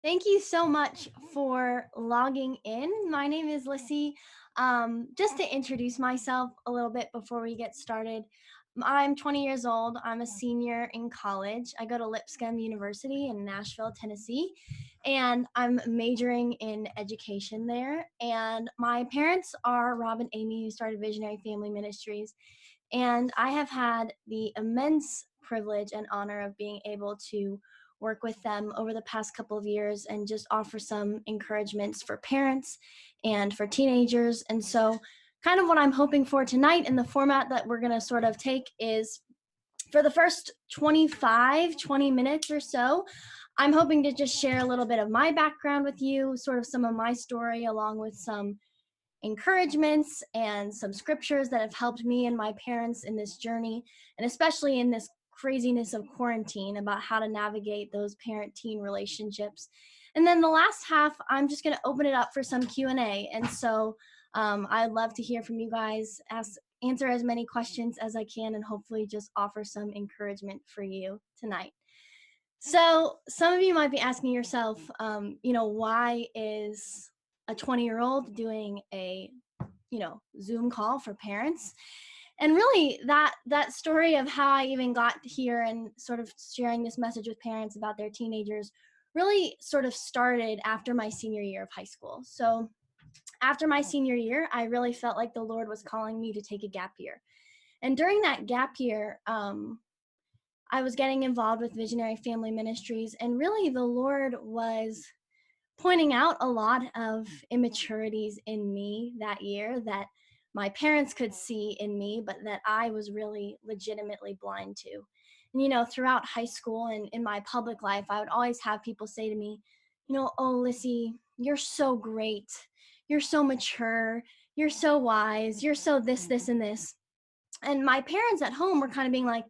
Thank you so much for logging in. My name is Lissy. Just to introduce myself a little bit before we get started, I'm 20 years old. I'm a senior in college. I go to Lipscomb University in Nashville, Tennessee, and I'm majoring in education there. And my parents are Rob and Amy, who started Visionary Family Ministries. And I have had the immense privilege and honor of being able to work with them over the past couple of years and just offer some encouragements for parents and for teenagers. And so, kind of what I'm hoping for tonight in the format that we're going to sort of take is for the first 20 minutes or so, I'm hoping to just share a little bit of my background with you, sort of some of my story, along with some encouragements and some scriptures that have helped me and my parents in this journey, and especially in this craziness of quarantine about how to navigate those parent teen relationships. And then the last half, I'm just going to open it up for some Q&A. And so I'd love to hear from you guys, answer as many questions as I can, and hopefully just offer some encouragement for you tonight. So some of you might be asking yourself, why is a 20-year-old doing a Zoom call for parents? And really, that story of how I even got here and sort of sharing this message with parents about their teenagers really sort of started after my senior year of high school. So after my senior year, I really felt like the Lord was calling me to take a gap year. And during that gap year, I was getting involved with Visionary Family Ministries, and really the Lord was pointing out a lot of immaturities in me that year that my parents could see in me, but that I was really legitimately blind to. And, throughout high school and in my public life, I would always have people say to me, oh, Lissy, you're so great. You're so mature. You're so wise. You're so this, and this. And my parents at home were kind of being like,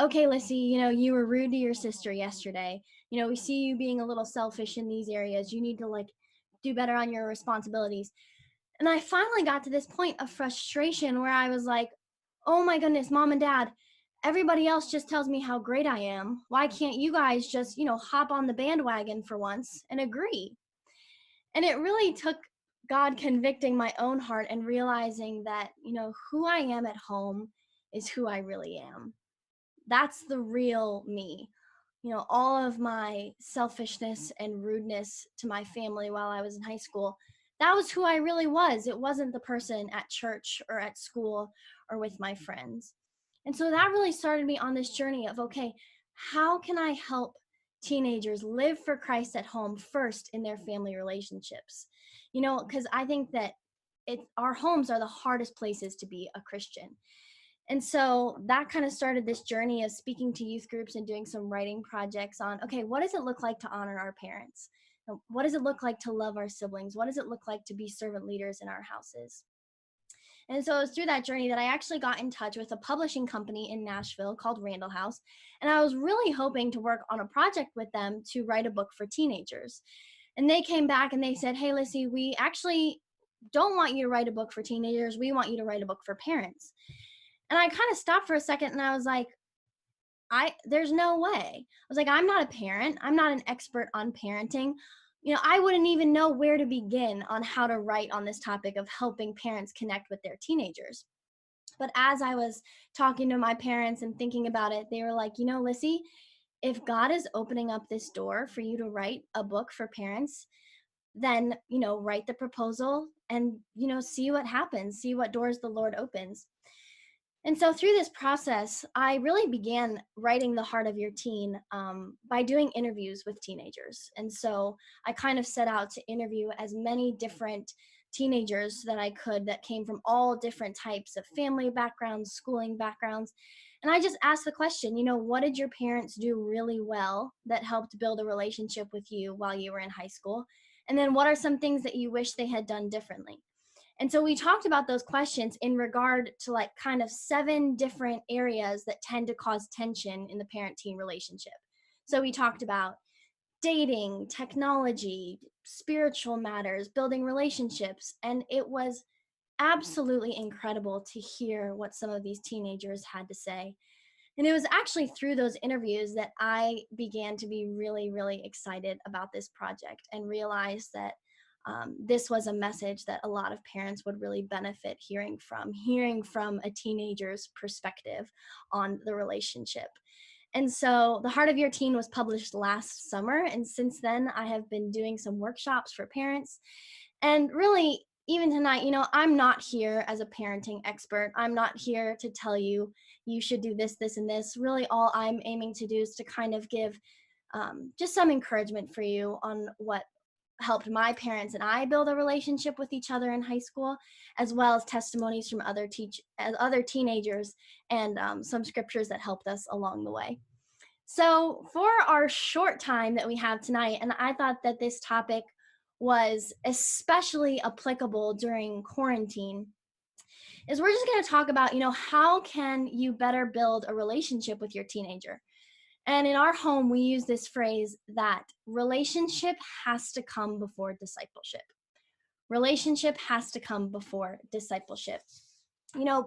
okay, Lissy, you were rude to your sister yesterday. We see you being a little selfish in these areas. You need to do better on your responsibilities. And I finally got to this point of frustration where I was like, oh my goodness, mom and dad, everybody else just tells me how great I am. Why can't you guys just, hop on the bandwagon for once and agree? And it really took God convicting my own heart and realizing that, who I am at home is who I really am. That's the real me. All of my selfishness and rudeness to my family while I was in high school, that was who I really was. It wasn't the person at church or at school or with my friends. And so that really started me on this journey of, okay, how can I help teenagers live for Christ at home first in their family relationships? Because I think that our homes are the hardest places to be a Christian. And so that kind of started this journey of speaking to youth groups and doing some writing projects on, okay, what does it look like to honor our parents? What does it look like to love our siblings? What does it look like to be servant leaders in our houses? And so it was through that journey that I actually got in touch with a publishing company in Nashville called Randall House. And I was really hoping to work on a project with them to write a book for teenagers. And they came back and they said, hey, Lissy, we actually don't want you to write a book for teenagers. We want you to write a book for parents. And I kind of stopped for a second and I was like, there's no way. I was like, I'm not a parent. I'm not an expert on parenting. I wouldn't even know where to begin on how to write on this topic of helping parents connect with their teenagers. But as I was talking to my parents and thinking about it, they were like, Lissy, if God is opening up this door for you to write a book for parents, then, write the proposal and, see what happens, see what doors the Lord opens. And so through this process, I really began writing the heart of your teen by doing interviews with teenagers. And so I kind of set out to interview as many different teenagers that I could that came from all different types of family backgrounds, schooling backgrounds. And I just asked the question, what did your parents do really well that helped build a relationship with you while you were in high school? And then what are some things that you wish they had done differently? And so we talked about those questions in regard to like kind of 7 different areas that tend to cause tension in the parent teen relationship. So we talked about dating, technology, spiritual matters, building relationships. And it was absolutely incredible to hear what some of these teenagers had to say. And it was actually through those interviews that I began to be really, really excited about this project and realized that this was a message that a lot of parents would really benefit hearing from a teenager's perspective on the relationship. And so The Heart of Your Teen was published last summer. And since then, I have been doing some workshops for parents. And really, even tonight, I'm not here as a parenting expert. I'm not here to tell you you should do this, this, and this. Really, all I'm aiming to do is to kind of give just some encouragement for you on what helped my parents and I build a relationship with each other in high school, as well as testimonies from other teenagers and some scriptures that helped us along the way. So, for our short time that we have tonight, and I thought that this topic was especially applicable during quarantine, is we're just going to talk about, how can you better build a relationship with your teenager? And in our home, we use this phrase that relationship has to come before discipleship. Relationship has to come before discipleship.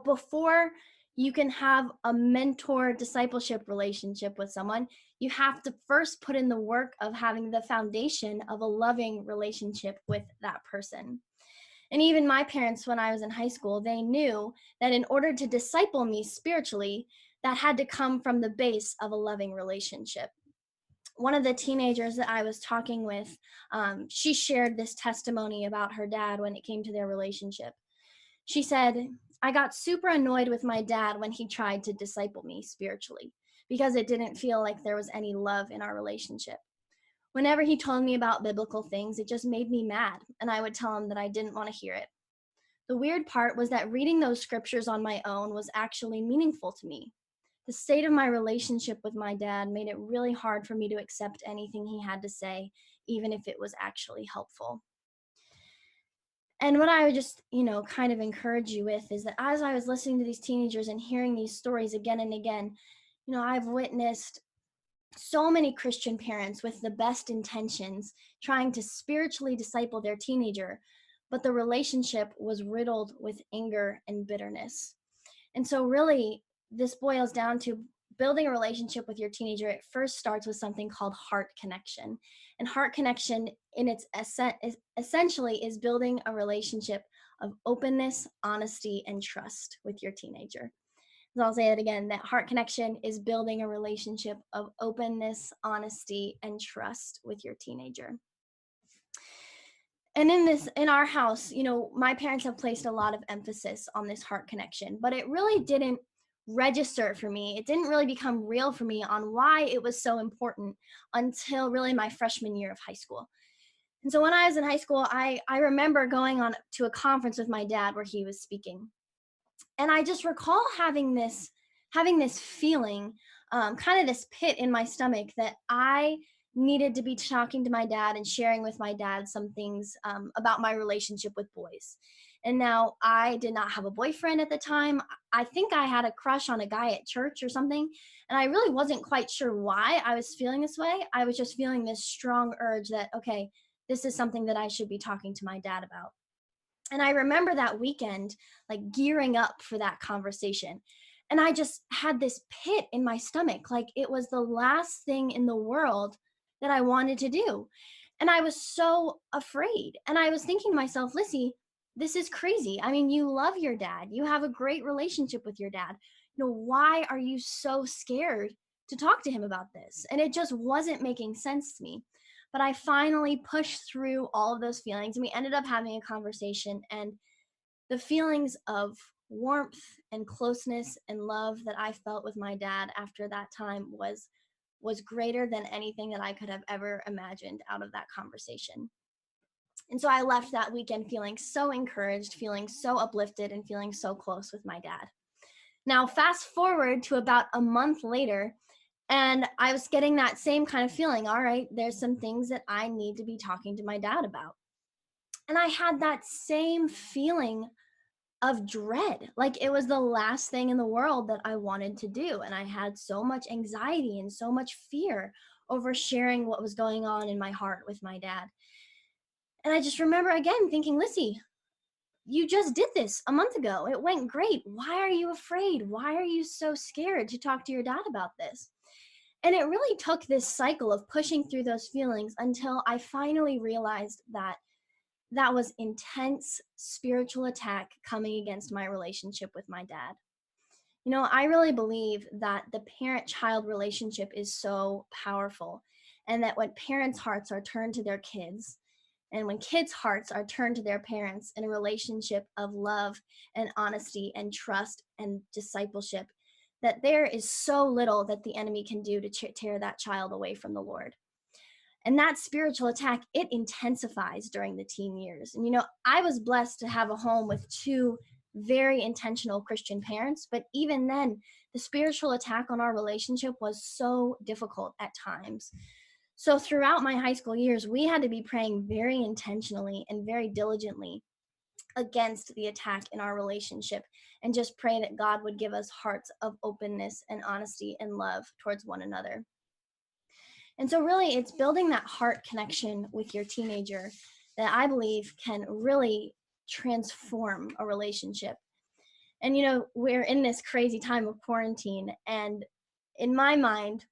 Before you can have a mentor discipleship relationship with someone, you have to first put in the work of having the foundation of a loving relationship with that person. And even my parents, when I was in high school, they knew that in order to disciple me spiritually, that had to come from the base of a loving relationship. One of the teenagers that I was talking with, she shared this testimony about her dad when it came to their relationship. She said, I got super annoyed with my dad when he tried to disciple me spiritually because it didn't feel like there was any love in our relationship. Whenever he told me about biblical things, it just made me mad, and I would tell him that I didn't want to hear it. The weird part was that reading those scriptures on my own was actually meaningful to me. The state of my relationship with my dad made it really hard for me to accept anything he had to say, even if it was actually helpful. And what I would just, kind of encourage you with is that as I was listening to these teenagers and hearing these stories again and again, I've witnessed so many Christian parents with the best intentions trying to spiritually disciple their teenager, but the relationship was riddled with anger and bitterness. And so, really, this boils down to building a relationship with your teenager. It first starts with something called heart connection. And heart connection, in its essentially, is building a relationship of openness, honesty, and trust with your teenager. So I'll say it again, that heart connection is building a relationship of openness, honesty, and trust with your teenager. And in our house, my parents have placed a lot of emphasis on this heart connection, but it really didn't register for me. It didn't really become real for me on why it was so important until really my freshman year of high school. And so when I was in high school, I remember going on to a conference with my dad where he was speaking. And I just recall having this feeling, kind of this pit in my stomach that I needed to be talking to my dad and sharing with my dad some things about my relationship with boys. And now I did not have a boyfriend at the time. I think I had a crush on a guy at church or something. And I really wasn't quite sure why I was feeling this way. I was just feeling this strong urge that, okay, this is something that I should be talking to my dad about. And I remember that weekend, like gearing up for that conversation. And I just had this pit in my stomach, like it was the last thing in the world that I wanted to do. And I was so afraid. And I was thinking to myself, Lissy, this is crazy. I mean, you love your dad. You have a great relationship with your dad. Why are you so scared to talk to him about this? And it just wasn't making sense to me. But I finally pushed through all of those feelings, and we ended up having a conversation. And the feelings of warmth and closeness and love that I felt with my dad after that time was greater than anything that I could have ever imagined out of that conversation. And so I left that weekend feeling so encouraged, feeling so uplifted, and feeling so close with my dad. Now, fast forward to about a month later, and I was getting that same kind of feeling. All right, there's some things that I need to be talking to my dad about. And I had that same feeling of dread. Like it was the last thing in the world that I wanted to do. And I had so much anxiety and so much fear over sharing what was going on in my heart with my dad. And I just remember again thinking, Lissy, you just did this a month ago. It went great. Why are you afraid? Why are you so scared to talk to your dad about this? And it really took this cycle of pushing through those feelings until I finally realized that that was intense spiritual attack coming against my relationship with my dad. I really believe that the parent child relationship is so powerful, and that when parents' hearts are turned to their kids, and when kids' hearts are turned to their parents in a relationship of love and honesty and trust and discipleship, that there is so little that the enemy can do to tear that child away from the Lord. And that spiritual attack, it intensifies during the teen years. And I was blessed to have a home with two very intentional Christian parents, but even then the spiritual attack on our relationship was so difficult at times. So throughout my high school years, we had to be praying very intentionally and very diligently against the attack in our relationship, and just pray that God would give us hearts of openness and honesty and love towards one another. And so really it's building that heart connection with your teenager that I believe can really transform a relationship. And we're in this crazy time of quarantine, and in my mind,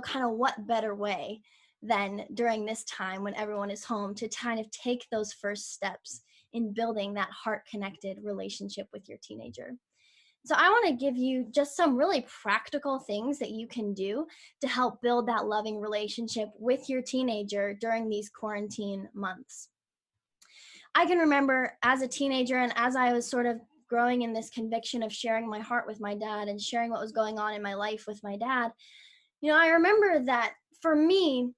kind of what better way than during this time when everyone is home to kind of take those first steps in building that heart connected relationship with your teenager. So I want to give you just some really practical things that you can do to help build that loving relationship with your teenager during these quarantine months. I can remember as a teenager, and as I was sort of growing in this conviction of sharing my heart with my dad and sharing what was going on in my life with my dad, I remember that for me,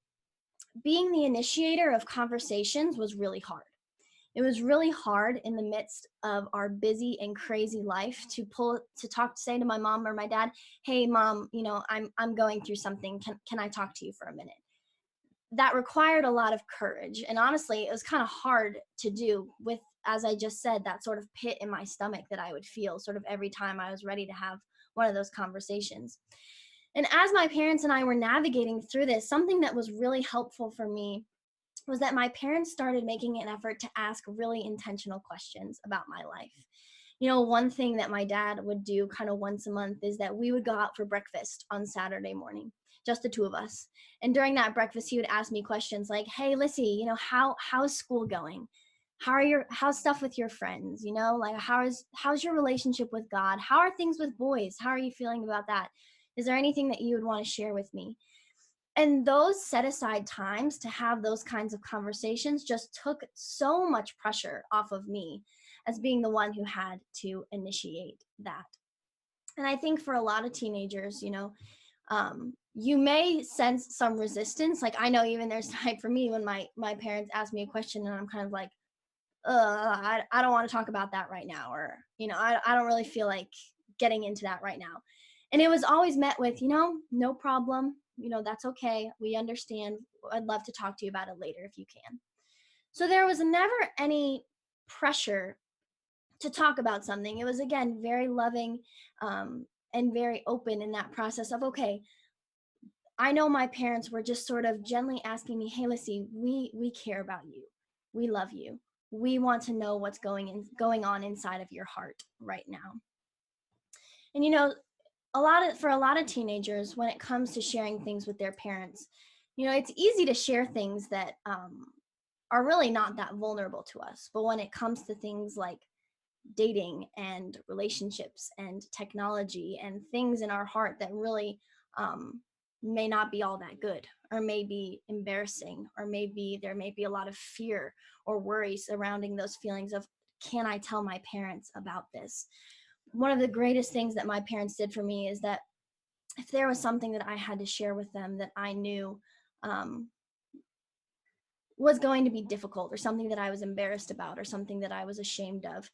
being the initiator of conversations was really hard. It was really hard in the midst of our busy and crazy life to say to my mom or my dad, "Hey mom, I'm going through something. Can I talk to you for a minute?" That required a lot of courage. And honestly, it was kind of hard to do with, as I just said, that sort of pit in my stomach that I would feel sort of every time I was ready to have one of those conversations. And as my parents and I were navigating through this, something that was really helpful for me was that my parents started making an effort to ask really intentional questions about my life. One thing that my dad would do kind of once a month is that we would go out for breakfast on Saturday morning, just the two of us. And during that breakfast, he would ask me questions like, "Hey, Lissy, how's school going? How's stuff with your friends? Like how's your relationship with God? How are things with boys? How are you feeling about that? Is there anything that you would want to share with me?" And those set aside times to have those kinds of conversations just took so much pressure off of me as being the one who had to initiate that. And I think for a lot of teenagers, you may sense some resistance. Like I know even there's time for me when my parents ask me a question and I'm kind of like, I don't want to talk about that right now. Or, I don't really feel like getting into that right now. And it was always met with, no problem. That's okay. We understand. I'd love to talk to you about it later if you can. So there was never any pressure to talk about something. It was, again, very loving and very open in that process of, okay, I know my parents were just sort of gently asking me, "Hey, Lissy, we care about you. We love you. We want to know what's going on inside of your heart right now." And for a lot of teenagers, when it comes to sharing things with their parents, it's easy to share things that are really not that vulnerable to us. But when it comes to things like dating and relationships and technology and things in our heart that really may not be all that good, or may be embarrassing, or maybe there may be a lot of fear or worry surrounding those feelings of, can I tell my parents about this? One of the greatest things that my parents did for me is that if there was something that I had to share with them that I knew was going to be difficult, or something that I was embarrassed about, or something that I was ashamed of,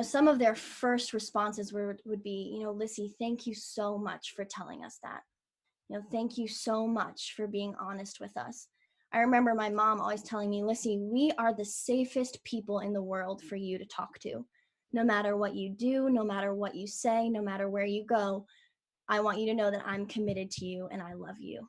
some of their first responses would be, "Lissy, thank you so much for telling us that. Thank you so much for being honest with us." I remember my mom always telling me, "Lissy, we are the safest people in the world for you to talk to. No matter what you do, no matter what you say, no matter where you go, I want you to know that I'm committed to you and I love you."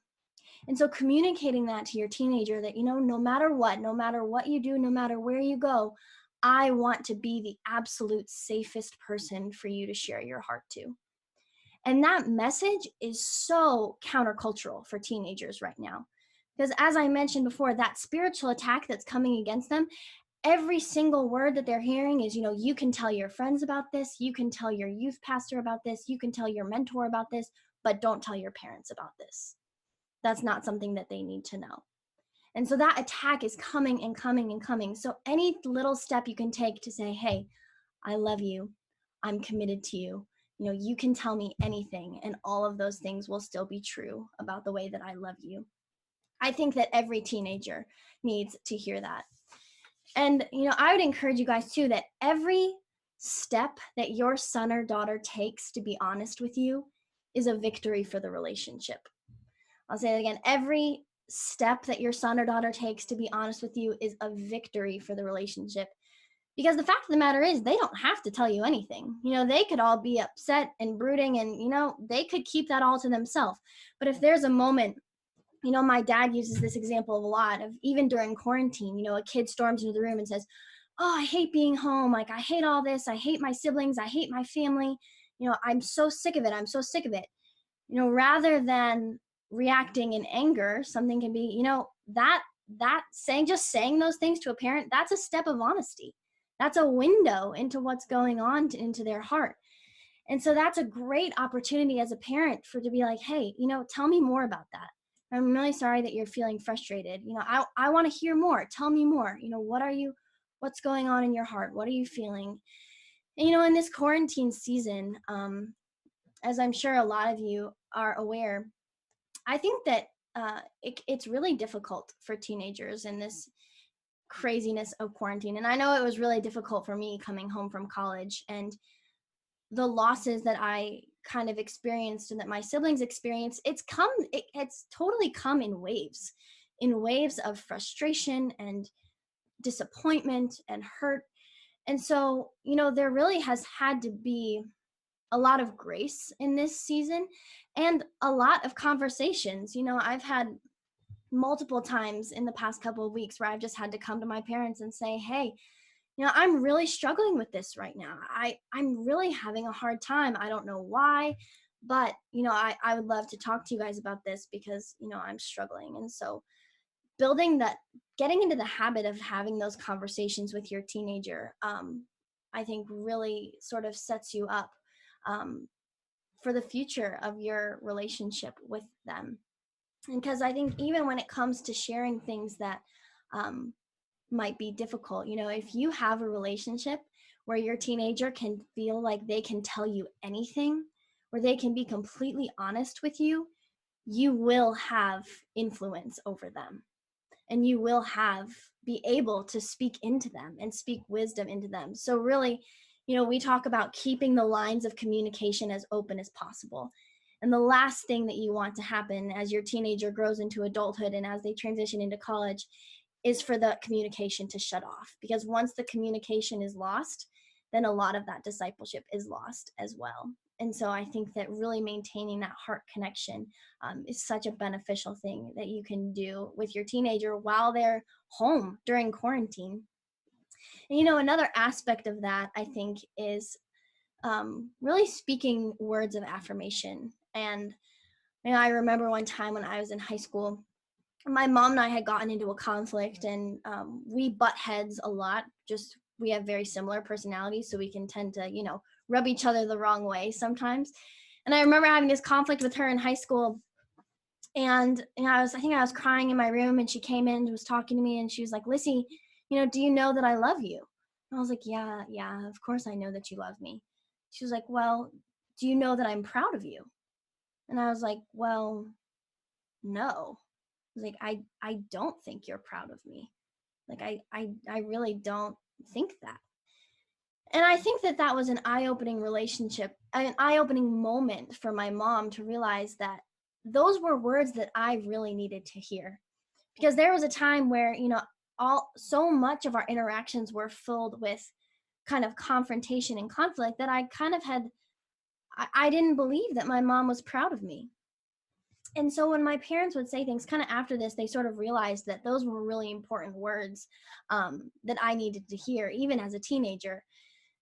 And so communicating that to your teenager, that, no matter what you do, no matter where you go, I want to be the absolute safest person for you to share your heart to. And that message is so countercultural for teenagers right now. Because as I mentioned before, that spiritual attack that's coming against them, every single word that they're hearing is, you can tell your friends about this, you can tell your youth pastor about this, you can tell your mentor about this, but don't tell your parents about this. That's not something that they need to know. And so that attack is coming and coming and coming. So any little step you can take to say, hey, I love you, I'm committed to you. You can tell me anything, and all of those things will still be true about the way that I love you. I think that every teenager needs to hear that. And, I would encourage you guys too that every step that your son or daughter takes to be honest with you is a victory for the relationship. I'll say it again. Every step that your son or daughter takes to be honest with you is a victory for the relationship. Because the fact of the matter is, they don't have to tell you anything. They could all be upset and brooding, and, they could keep that all to themselves. But if there's a moment, my dad uses this example a lot of, even during quarantine, a kid storms into the room and says, oh, I hate being home. Like, I hate all this. I hate my siblings. I hate my family. I'm so sick of it. I'm so sick of it. Rather than reacting in anger, something can be, that saying those things to a parent, that's a step of honesty. That's a window into what's going on into their heart. And so that's a great opportunity as a parent to be like, hey, tell me more about that. I'm really sorry that you're feeling frustrated. I want to hear more. Tell me more. What's going on in your heart? What are you feeling? And, in this quarantine season, as I'm sure a lot of you are aware, I think that it's really difficult for teenagers in this craziness of quarantine. And I know it was really difficult for me coming home from college, and the losses that I kind of experienced and that my siblings experienced, it's totally come in waves of frustration and disappointment and hurt. And so, there really has had to be a lot of grace in this season and a lot of conversations. I've had multiple times in the past couple of weeks where I've just had to come to my parents and say, hey, I'm really struggling with this right now. I'm really having a hard time. I don't know why, but, I would love to talk to you guys about this because, I'm struggling. And so getting into the habit of having those conversations with your teenager, I think really sort of sets you up for the future of your relationship with them. And because I think even when it comes to sharing things that might be difficult, if you have a relationship where your teenager can feel like they can tell you anything, where they can be completely honest with you, you will have influence over them. And you will be able to speak into them and speak wisdom into them. So really, we talk about keeping the lines of communication as open as possible. And the last thing that you want to happen as your teenager grows into adulthood and as they transition into college is for the communication to shut off. Because once the communication is lost, then a lot of that discipleship is lost as well. And so I think that really maintaining that heart connection is such a beneficial thing that you can do with your teenager while they're home during quarantine. And, another aspect of that, I think, is really speaking words of affirmation. And I remember one time when I was in high school, my mom and I had gotten into a conflict, and we butt heads a lot. Just we have very similar personalities, so we can tend to, rub each other the wrong way sometimes. And I remember having this conflict with her in high school, and I think I was crying in my room, and she came in and was talking to me, and she was like, Lissy, do you know that I love you? And I was like, yeah, of course I know that you love me. She was like, well, do you know that I'm proud of you? And I was like, well, no. I was like, I don't think you're proud of me. Like, I really don't think that. And I think that was an eye-opening moment for my mom to realize that those were words that I really needed to hear. Because there was a time where, so much of our interactions were filled with kind of confrontation and conflict that I kind of I didn't believe that my mom was proud of me. And so when my parents would say things kind of after this, they sort of realized that those were really important words that I needed to hear, even as a teenager.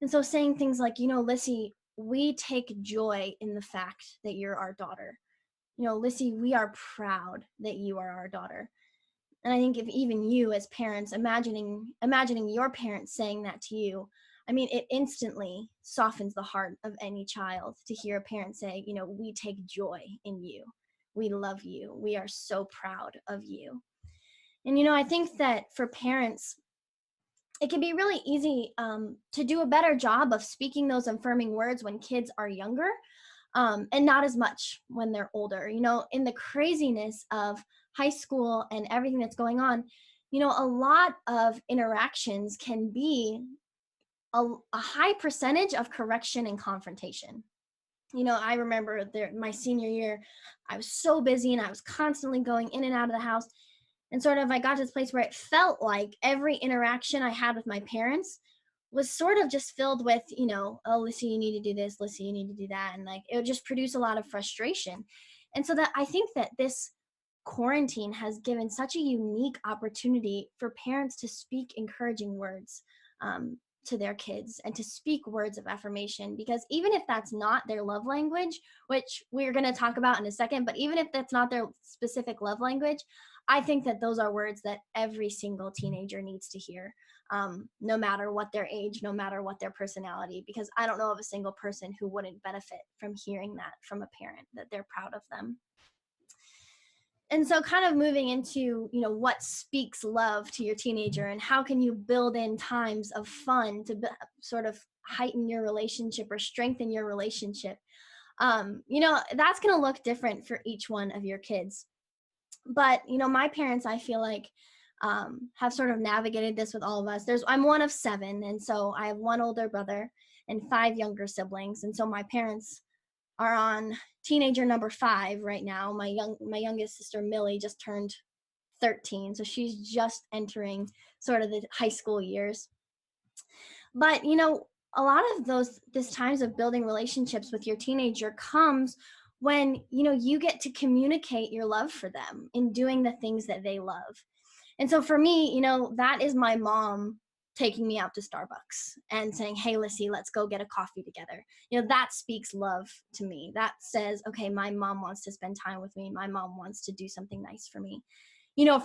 And so saying things like, Lissy, we take joy in the fact that you're our daughter. Lissy, we are proud that you are our daughter. And I think if even you as parents imagining your parents saying that to you, I mean, it instantly softens the heart of any child to hear a parent say, we take joy in you. We love you. We are so proud of you. And I think that for parents, it can be really easy to do a better job of speaking those affirming words when kids are younger, and not as much when they're older. In the craziness of high school and everything that's going on, a lot of interactions can be a high percentage of correction and confrontation. I remember my senior year, I was so busy and I was constantly going in and out of the house. And sort of, I got to this place where it felt like every interaction I had with my parents was sort of just filled with, oh, Lissy, you need to do this, Lissy, you need to do that. And like, it would just produce a lot of frustration. And so that I think that this quarantine has given such a unique opportunity for parents to speak encouraging words to their kids and to speak words of affirmation, because even if that's not their love language, which we're going to talk about in a second, but even if that's not their specific love language, I think that those are words that every single teenager needs to hear, no matter what their age, no matter what their personality, because I don't know of a single person who wouldn't benefit from hearing that from a parent, that they're proud of them. And so kind of moving into, what speaks love to your teenager and how can you build in times of fun to sort of heighten your relationship or strengthen your relationship. That's going to look different for each one of your kids. But, my parents, I feel like, have sort of navigated this with all of us. I'm one of 7. And so I have one older brother and 5 younger siblings. And so my parents are on teenager number 5 right now. My youngest sister Millie just turned 13, so she's just entering sort of the high school years. But a lot of this times of building relationships with your teenager comes when you get to communicate your love for them in doing the things that they love. And so for me, that is my mom taking me out to Starbucks and saying, hey, Lissy, let's go get a coffee together. That speaks love to me. That says, okay, my mom wants to spend time with me. My mom wants to do something nice for me.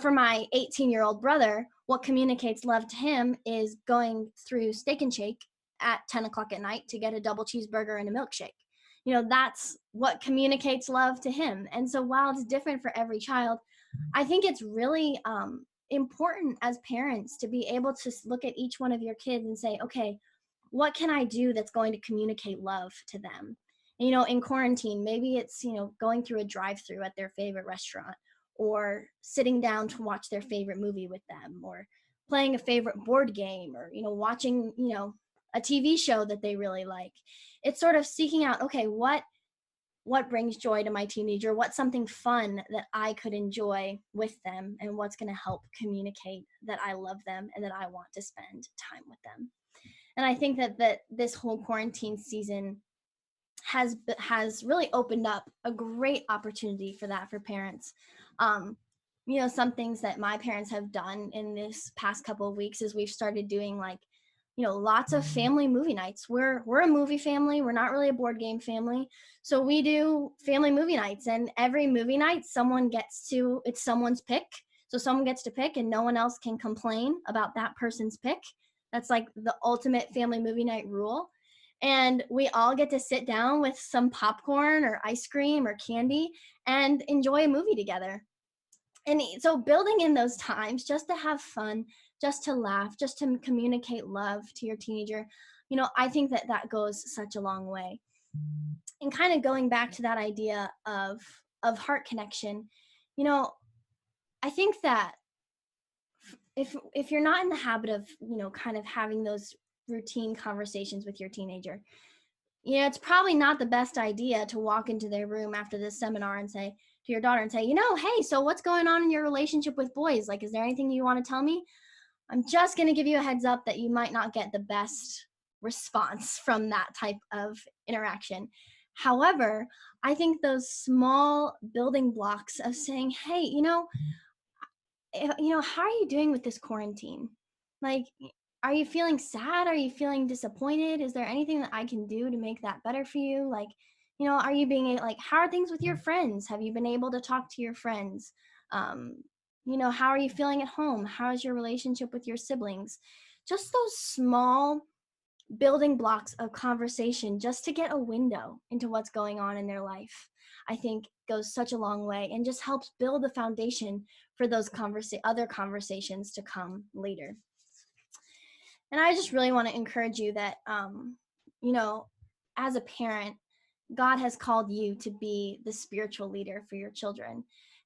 For my 18-year-old brother, what communicates love to him is going through Steak and Shake at 10 o'clock at night to get a double cheeseburger and a milkshake. That's what communicates love to him. And so while it's different for every child, I think it's really important as parents to be able to look at each one of your kids and say, okay, what can I do that's going to communicate love to them? In quarantine, maybe it's, going through a drive-through at their favorite restaurant, or sitting down to watch their favorite movie with them, or playing a favorite board game, or, watching, a TV show that they really like. It's sort of seeking out, okay, what brings joy to my teenager? What's something fun that I could enjoy with them? And what's going to help communicate that I love them and that I want to spend time with them? And I think that this whole quarantine season has really opened up a great opportunity for that for parents. Some things that my parents have done in this past couple of weeks is we've started doing like, lots of family movie nights. We're a movie family. We're not really a board game family. So we do family movie nights, and every movie night it's someone's pick. So someone gets to pick and no one else can complain about that person's pick. That's like the ultimate family movie night rule. And we all get to sit down with some popcorn or ice cream or candy and enjoy a movie together. And so building in those times just to have fun, just to laugh, just to communicate love to your teenager, I think that goes such a long way. And kind of going back to that idea of heart connection, I think that if you're not in the habit of, kind of having those routine conversations with your teenager, it's probably not the best idea to walk into their room after this seminar and say to your daughter and say, hey, so what's going on in your relationship with boys? Like, is there anything you want to tell me? I'm just going to give you a heads up that you might not get the best response from that type of interaction. However, I think those small building blocks of saying, hey, how are you doing with this quarantine? Like, are you feeling sad? Are you feeling disappointed? Is there anything that I can do to make that better for you? Like, are you being like, how are things with your friends? Have you been able to talk to your friends? Um, how are you feeling at home? How is your relationship with your siblings? Just those small building blocks of conversation just to get a window into what's going on in their life, I think goes such a long way and just helps build the foundation for those other conversations to come later. And I just really want to encourage you that, you know, as a parent, God has called you to be the spiritual leader for your children.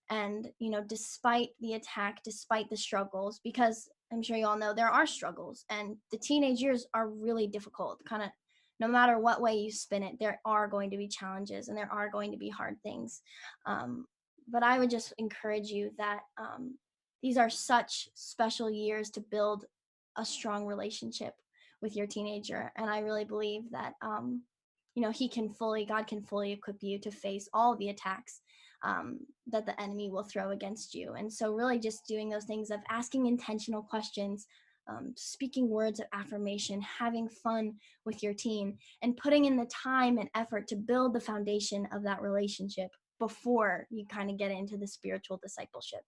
And, despite the attack, despite the struggles, because I'm sure you all know there are struggles and the teenage years are really difficult, kind of no matter what way you spin it, there are going to be challenges and there are going to be hard things. Um, but I would just encourage you that these are such special years to build a strong relationship with your teenager. And I really believe that, God can fully equip you to face all the attacks that the enemy will throw against you. And so, really, just doing those things of asking intentional questions, speaking words of affirmation, having fun with your teen, and putting in the time and effort to build the foundation of that relationship before you kind of get into the spiritual discipleship.